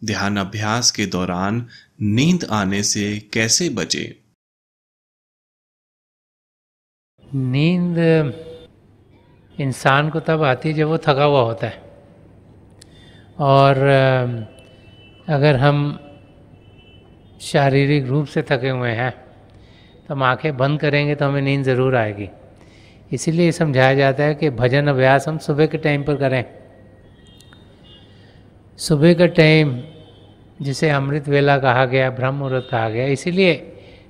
ध्यान अभ्यास के दौरान नींद आने से कैसे बचें? नींद इंसान को तब आती है जब वो थका हुआ होता है। और अगर हम शारीरिक रूप से थके हुए हैं तो हम आंखें बंद करेंगे तो हमें नींद ज़रूर आएगी। इसीलिए समझाया जाता है कि भजन अभ्यास हम सुबह के टाइम पर करें। सुबह का टाइम जिसे अमृत वेला कहा गया, ब्रह्म मुहूर्त कहा गया, इसीलिए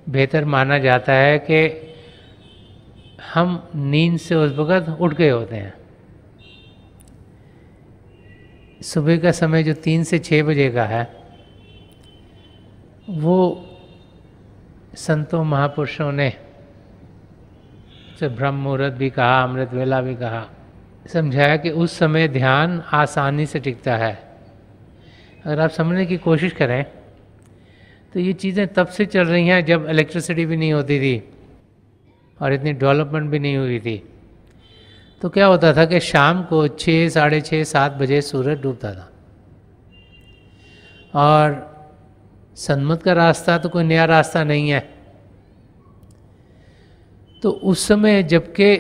बेहतर माना जाता है कि हम नींद से उस वक़्त उठ गए होते हैं। सुबह का समय जो 3 से 6 बजे का है, वो संतों महापुरुषों ने उसे ब्रह्म मुहूर्त भी कहा, अमृत वेला भी कहा, समझाया कि उस समय ध्यान आसानी से टिकता है। अगर आप समझने की कोशिश करें तो ये चीज़ें तब से चल रही हैं जब इलेक्ट्रिसिटी भी नहीं होती थी और इतनी डेवलपमेंट भी नहीं हुई थी। तो क्या होता था कि शाम को 6, साढ़े 6, 7 बजे सूरज डूबता था। और सन्मत का रास्ता तो कोई नया रास्ता नहीं है। तो उस समय जबकि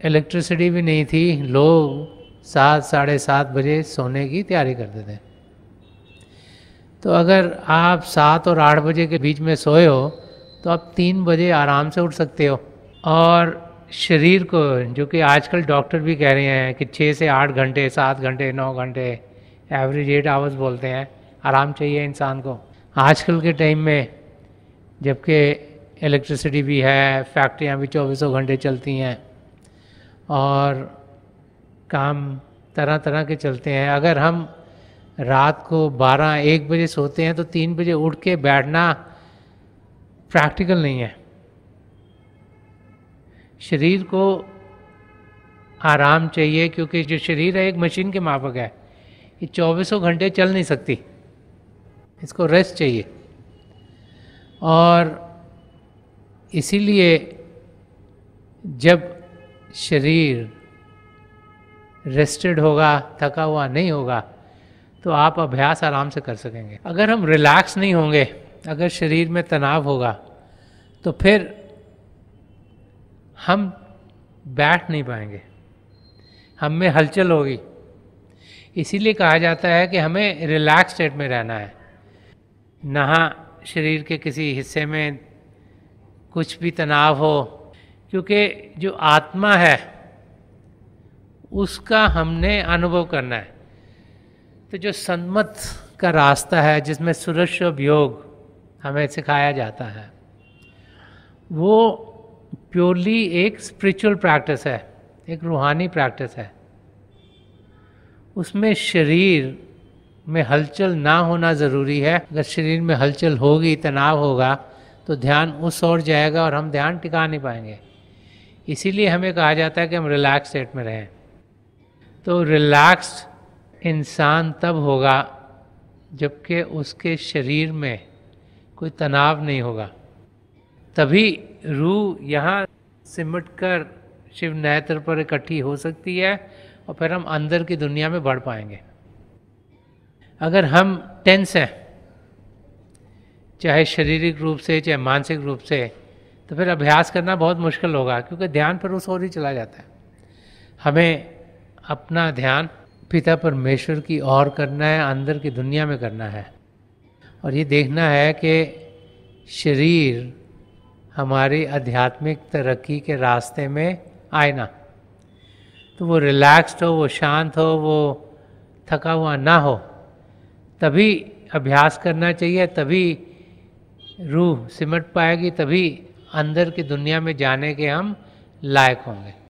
इलेक्ट्रिसिटी भी नहीं थी, लोग 7, साढ़े 7 बजे सोने की तैयारी करते थे। तो अगर आप 7 और 8 बजे के बीच में सोए हो तो आप 3 बजे आराम से उठ सकते हो। और शरीर को, जो कि आजकल डॉक्टर भी कह रहे हैं कि 6 से 8 घंटे, 7 घंटे, 9 घंटे, एवरेज 8 आवर्स बोलते हैं, आराम चाहिए इंसान को। आजकल के टाइम में जबकि इलेक्ट्रिसिटी भी है, फैक्ट्रियाँ भी 24 घंटे चलती हैं और काम तरह तरह के चलते हैं, अगर हम रात को 12-1 बजे सोते हैं तो 3 बजे उठ के बैठना प्रैक्टिकल नहीं है। शरीर को आराम चाहिए, क्योंकि जो शरीर है एक मशीन के माफक है, ये 24 घंटे चल नहीं सकती, इसको रेस्ट चाहिए। और इसीलिए जब शरीर रेस्टेड होगा, थका हुआ नहीं होगा, तो आप अभ्यास आराम से कर सकेंगे। अगर हम रिलैक्स नहीं होंगे, अगर शरीर में तनाव होगा, तो फिर हम बैठ नहीं पाएंगे, हम में हलचल होगी। इसीलिए कहा जाता है कि हमें रिलैक्स स्टेट में रहना है, ना शरीर के किसी हिस्से में कुछ भी तनाव हो, क्योंकि जो आत्मा है उसका हमने अनुभव करना है। तो जो सन्मत का रास्ता है जिसमें सुरश्व योग हमें सिखाया जाता है, वो प्योरली एक स्पिरिचुअल प्रैक्टिस है, एक रूहानी प्रैक्टिस है। उसमें शरीर में हलचल ना होना ज़रूरी है। अगर शरीर में हलचल होगी, तनाव होगा, तो ध्यान उस ओर जाएगा और हम ध्यान टिका नहीं पाएंगे। इसीलिए हमें कहा जाता है कि हम रिलैक्स स्टेट में रहें। तो रिलैक्स्ड इंसान तब होगा जबकि उसके शरीर में कोई तनाव नहीं होगा। तभी रूह यहाँ सिमट कर शिव नेत्र पर इकट्ठी हो सकती है और फिर हम अंदर की दुनिया में बढ़ पाएंगे। अगर हम टेंस हैं, चाहे शारीरिक रूप से चाहे मानसिक रूप से, तो फिर अभ्यास करना बहुत मुश्किल होगा, क्योंकि ध्यान फिर उस ओर ही चला जाता है। हमें अपना ध्यान पिता परमेश्वर की ओर करना है, अंदर की दुनिया में करना है, और ये देखना है कि शरीर हमारी आध्यात्मिक तरक्की के रास्ते में आए ना। तो वो रिलैक्स्ड हो, वो शांत हो, वो थका हुआ ना हो, तभी अभ्यास करना चाहिए। तभी रूह सिमट पाएगी, तभी अंदर की दुनिया में जाने के हम लायक होंगे।